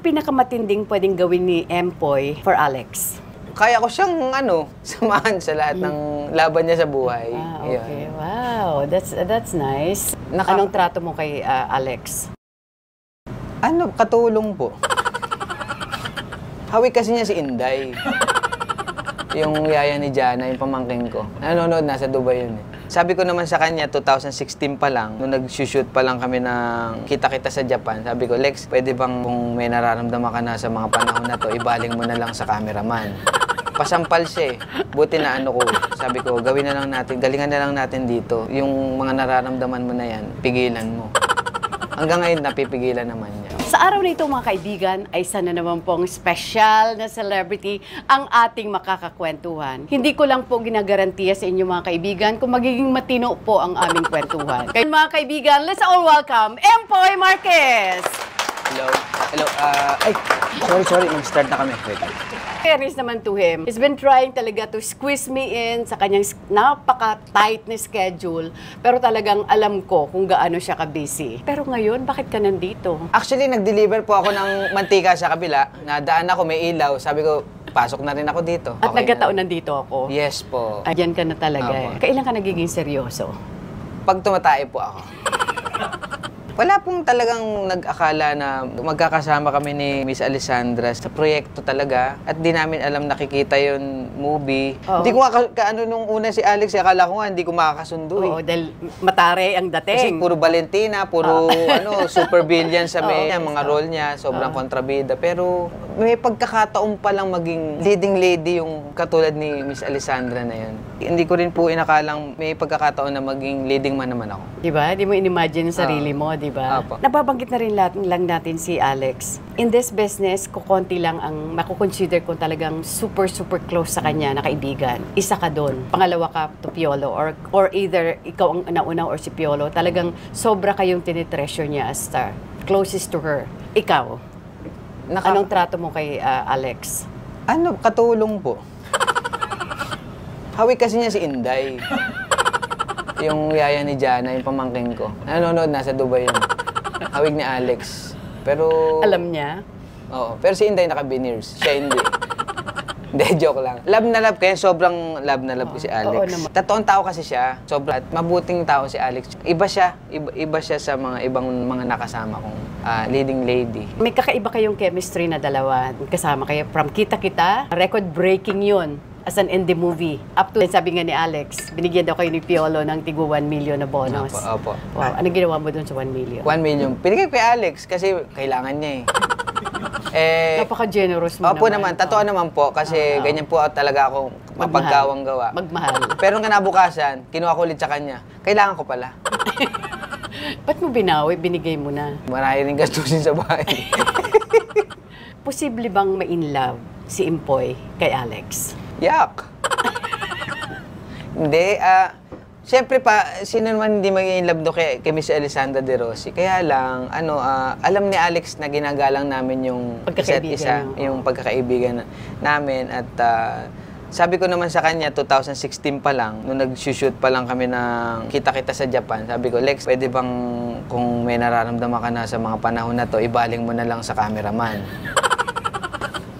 pinakamatinding pwedeng gawin ni Empoy for Alex? Kaya ko siyang samahan sa lahat ng laban niya sa buhay. Okay. Yun. Wow, that's nice. Anong trato mo kay Alex? Katulong po. Hawig kasi niya si Inday. Yung yaya ni Jana, yung pamangking ko. Nanonood, nasa Dubai yun eh. Sabi ko naman sa kanya, 2016 pa lang, nung nag-shoot pa lang kami ng Kita-Kita sa Japan, sabi ko, Lex, pwede bang kung may nararamdaman ka na sa mga panahon na to, ibaling mo na lang sa cameraman. Pasampal siya eh. Buti na ko. Sabi ko, gawin na lang natin, galingan na lang natin dito. Yung mga nararamdaman mo na yan, pigilan mo. Hanggang ngayon, napipigilan naman niya. Sa araw na ito mga kaibigan, ay sana naman pong special na celebrity ang ating makakakwentuhan. Hindi ko lang po ginagarantiya sa inyo mga kaibigan kung magiging matino po ang aming kwentuhan. Kaya mga kaibigan, let's all welcome Empoy Marquez! Hello. Hello. Sorry. Mag-start na kami. Wait. Fairness naman to him, he's been trying talaga to squeeze me in sa kanyang napaka-tight na schedule. Pero talagang alam ko kung gaano siya ka-busy. Pero ngayon, bakit ka nandito? Actually, nag-deliver po ako ng mantika sa kabila. Nadaan ako, may ilaw. Sabi ko, pasok na rin ako dito. At nagkataon nandito ako? Yes po. Ayan ka na talaga eh. Kailan ka nagiging seryoso? Pag tumatay po ako. Wala pong talagang nag-akala na magkakasama kami ni Miss Alessandra sa proyekto talaga. At di namin alam nakikita yung movie. Hindi ko kaano nung una si Alex, akala ko nga hindi ko makakasundo eh. Oo, dahil matare ang dating. Kasi puro Valentina, puro super villain sa mga role niya, sobrang kontrabida. Pero may pagkakataon pa lang maging leading lady yung katulad ni Miss Alessandra na yun. Hindi ko rin po inakalang may pagkakataon na maging leading man naman ako. Diba? Di mo in-imagine yung sarili mo, diba? Nababanggit na rin lang natin si Alex. In this business, kukonti lang ang makukonsider kung talagang super close sa kanya na kaibigan. Isa ka doon. Pangalawa ka to Piolo or either ikaw ang nauna or si Piolo. Talagang sobra kayong tinitreasure niya as star. Closest to her. Ikaw, anong trato mo kay Alex? Katulong po. Hawig kasi niya si Inday. Yung yaya ni Jana, yung pamangking ko. Nanonood, nasa Dubai yun. Hawig ni Alex. Pero... Alam niya? Oo. Pero si Inday naka-veneers. Siya hindi. Hindi, joke lang. Love na love kaya sobrang love na love ko si Alex. Totoong tao kasi siya. Sobrang at mabuting tao si Alex. Iba siya. Iba siya sa mga ibang mga nakasama kong leading lady. May kakaiba kayong chemistry na dalawa. Kasama kayo from Kita-Kita. Record-breaking yun. As an indie movie. Up to, sabi nga ni Alex, binigyan daw kayo ni Piolo ng tigo 1 million na bonus. Opo. Wow, anong ginawa mo dun sa 1 million? 1 million. Pinigay ko kay Alex kasi kailangan niya eh. Napaka-generous mo Opo naman. Totoo naman po kasi ganyan po talaga ako mapagkawang gawa. Magmahal. Pero nung kinabukasan, kinuha ko ulit sa kanya. Kailangan ko pala. Ba't mo binawi? Binigay mo na. Marami rin gastusin sa bahay. Posible bang ma-in love si Empoy kay Alex? Yak! Hindi, siyempre pa, sino naman hindi mag-i-inlove do kay Miss Alessandra De Rossi. Kaya lang, alam ni Alex na ginagalang namin yung isa't isa, yung pagkakaibigan namin. At sabi ko naman sa kanya, 2016 pa lang, nung nag-shoot pa lang kami ng Kita-Kita sa Japan, sabi ko, Lex, pwede bang kung may nararamdaman ka na sa mga panahon na to, ibaling mo na lang sa cameraman.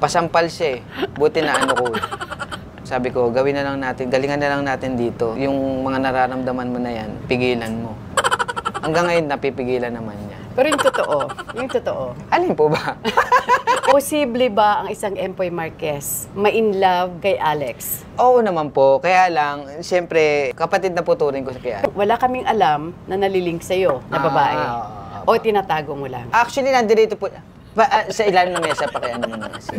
Pasampal siya eh. Buti na ko. Sabi ko, gawin na lang natin, galingan na lang natin dito. Yung mga nararamdaman mo na yan, pigilan mo. Hanggang ngayon, napipigilan naman niya. Pero yung totoo. Alin po ba? Posible ba ang isang Empoy Marquez ma-in love kay Alex? Oo naman po. Kaya lang, siyempre, kapatid na po turing ko sa kaya. Wala kaming alam na nalilink sa'yo na babae. O tinatago mo lang? Actually, nandito po. Sa ilalim ng mesa, pakiano mo na si...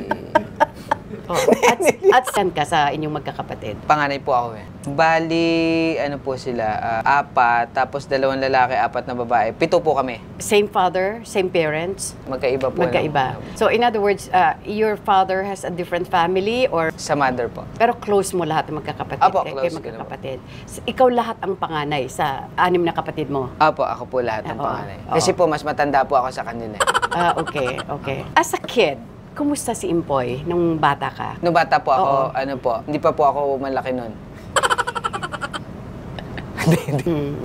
At saan ka sa inyong magkakapatid? Panganay po ako eh. Bali, po sila, 4, tapos 2 lalaki, 4 na babae. 7 po kami. Same father, same parents? Magkaiba po. Magkaiba. So in other words, your father has a different family or? Sa mother po. Pero close mo lahat ng magkakapatid? Apo, close magkakapatid. So, ikaw lahat ang panganay sa 6 na kapatid mo? Apo, ako po lahat ang panganay. Kasi po, mas matanda po ako sa kanila. Okay. As a kid, kumusta si Empoy nung bata ka? Nung bata po ako, hindi pa po ako malaki nun.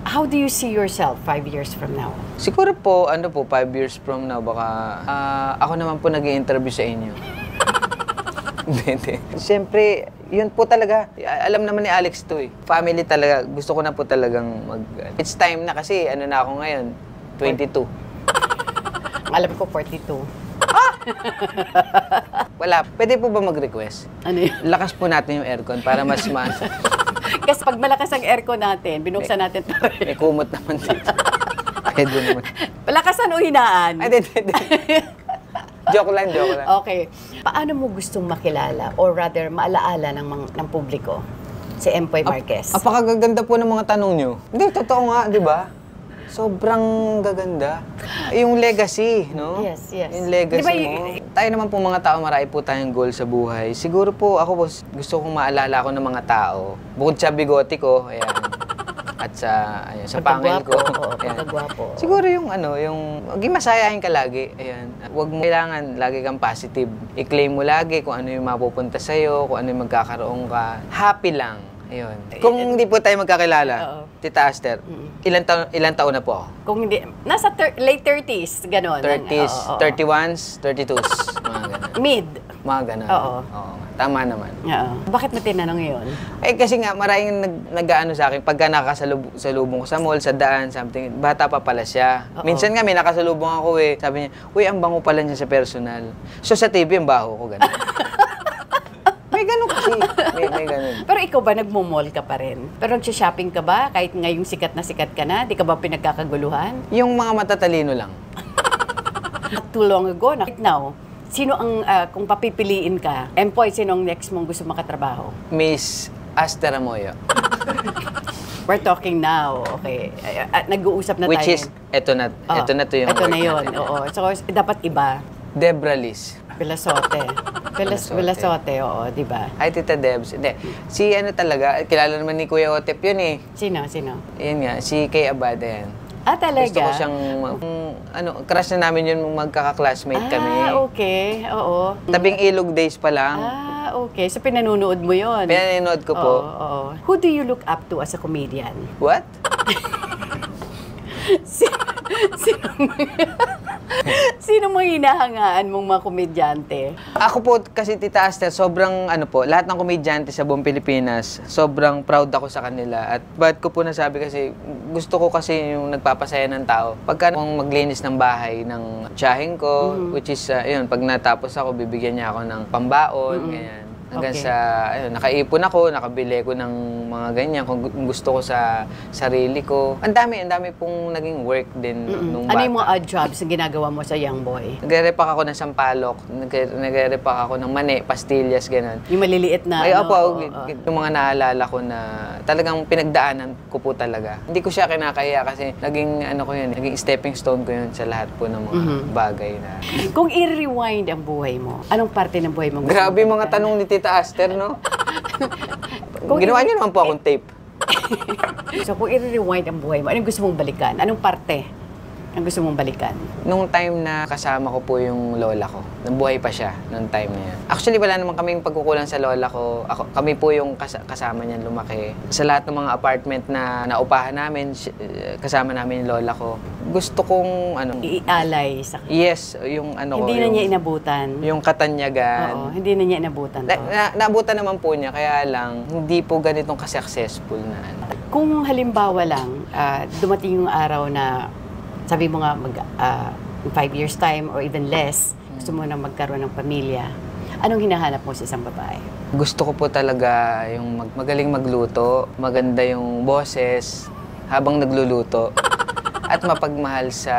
How do you see yourself 5 years from now? Siguro po, 5 years from now, baka ako naman po nag-i-interview sa inyo. Hindi. Siyempre, yun po talaga. Alam naman ni Alex to eh. Family talaga. Gusto ko na po talagang It's time na kasi, na ako ngayon? 22. Alam ko 42. Wala. Pwede po ba mag-request? Ano yun? Lakas po natin yung aircon para mas Kasi pag malakas ang aircon natin, binuksan natin ito rin. May kumot naman dito. Pwede naman. Malakasan o hinaan? Ay, hindi. Joke lang. Okay. Paano mo gustong makilala or rather maalaala ng publiko si Empoy Marquez? Apakagaganda po ng mga tanong nyo. Hindi, totoo nga, di ba? Sobrang gaganda. Yung legacy, no? Yes. Yung legacy mo. Tayo naman po mga tao, marami po tayong goal sa buhay. Siguro po, ako po, gusto kong maalala ko ng mga tao. Bukod sa bigote ko, ayan. At sa pangil ko. Pagkagwapo. Siguro yung maging masayahin ka lagi. Ayan. Huwag mo kailangan lagi kang positive. I-claim mo lagi kung ano yung mapupunta sa'yo, kung ano yung magkakaroon ka. Happy lang. Ayun. Kung hindi po tayo magkakilala, Tita Aster, ilan taon na po ako? Kung hindi, nasa late 30s, gano'n. 30s, 31s, 32s, mga gano'n. Mid. Mga gano'n. Oo. Tama naman. Oo. Bakit mo tinanong yun? Kasi nga, maraming nag-ano sa akin, pagka nakasalubong ko sa mall, sa daan, something, bata pa pala siya. Minsan nga, may nakasalubong ako eh. Sabi niya, uy, ang bango pala niya sa personal. So sa TV, ang baho ko, gano'n. May ganun kasi. May ganun. Pero ikaw ba, nagmo-mall ka pa rin? Pero nagsha-shopping ka ba? Kahit ngayong sikat ka na? Di ka ba pinagkakaguluhan? Yung mga matatalino lang. Not too long ago, right now, sino ang, kung papipiliin ka, Empoy, sino ang next mong gusto makatrabaho? Miss Aster Amoyo. We're talking now, okay. Nag-uusap na Which tayo. is, eto na to yung Ito na work yun, natin. oo. So, dapat iba. Debra Liz. Belasote. Belasote, oo, di ba? Ay, Tita Debs. Hindi. Si talaga, kilala naman ni Kuya Otep yun eh. Sino? Yun nga, si Kay Abada yan. Talaga? Gusto ko siyang, crush na namin yun nung magkaka-classmate kami. Okay, oo. Tabing Ilog days pa lang. Okay. So, pinanunood mo yun? Pinanonood ko po. Oo. Who do you look up to as a comedian? What? Sino mga hinahangaan mong mga komedyante? Ako po kasi Tita Aster, sobrang lahat ng komedyante sa buong Pilipinas, sobrang proud ako sa kanila. At ba't ko po nasabi kasi, gusto ko kasi yung nagpapasaya ng tao. Pagka kung maglinis ng bahay ng tiyahing ko, which is, pag natapos ako, bibigyan niya ako ng pambaon, ganyan. Hanggang sa, nakaipon ako, nakabili ko ng mga ganyan, kung gusto ko sa sarili ko. Ang dami pong naging work din nung bata. Ano yung mga odd jobs na ginagawa mo sa Young Boy? Nagre-repack ako ng sampalok, nagre-repack ako ng mani, pastillas, gano'n. Yung maliliit na, yung mga naalala ko na talagang pinagdaanan ko po talaga. Hindi ko siya kinakaya kasi naging, naging stepping stone ko yun sa lahat po ng mga bagay na. Kung i-rewind ang buhay mo, anong parte ng buhay mo? Grabe mga tanong ni Tita Aster, no? Ginawa niyo naman po akong tape. So, kung i-rewind ang buhay mo, anong gusto mong balikan? Anong parte ang gusto mong balikan? Nung time na kasama ko po yung lola ko, nabuhay pa siya nung time na yun. Actually, wala naman kaming pagkukulang sa lola ko. Kami po yung kasama niyan lumaki. Sa lahat ng mga apartment na naupahan namin, kasama namin yung lola ko. Gusto kong, ialay sa kanya. Yes, yung Hindi na niya inabutan. Yung katanyagan. Oo, hindi na niya inabutan to. Naabutan naman po niya, kaya lang, hindi po ganitong ka-successful na Kung halimbawa lang, dumating yung araw na sabi mo nga, in 5 years time or even less, gusto mo na magkaroon ng pamilya, anong hinahanap mo sa isang babae? Gusto ko po talaga yung magaling magluto, maganda yung boses habang nagluluto, at mapagmahal sa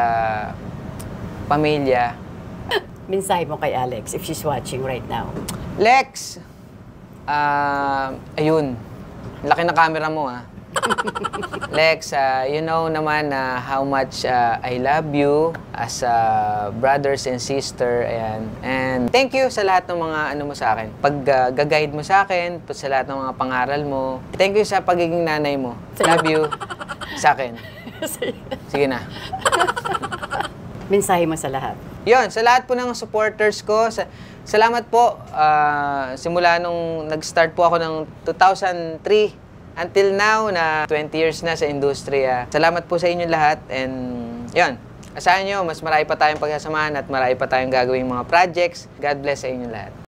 pamilya. Mensahe mo kay Alex if she's watching right now. Lex! Ayun. Laki na camera mo, ha? Lex, you know naman how much I love you as brothers and sister. Ayan. And thank you sa lahat ng mga mo sa akin. Pag guide mo sa akin, sa lahat ng mga pangaral mo. Thank you sa pagiging nanay mo. Love you sa akin. Sige na. Mensahe mo sa lahat. Yun, sa lahat po ng supporters ko, salamat po. Simula nung nag-start po ako ng 2003, until now na 20 years na sa industriya. Salamat po sa inyo lahat and yun. Asahan nyo, mas marami pa tayong pagsasamahan at marami pa tayong gagawing mga projects. God bless sa inyo lahat.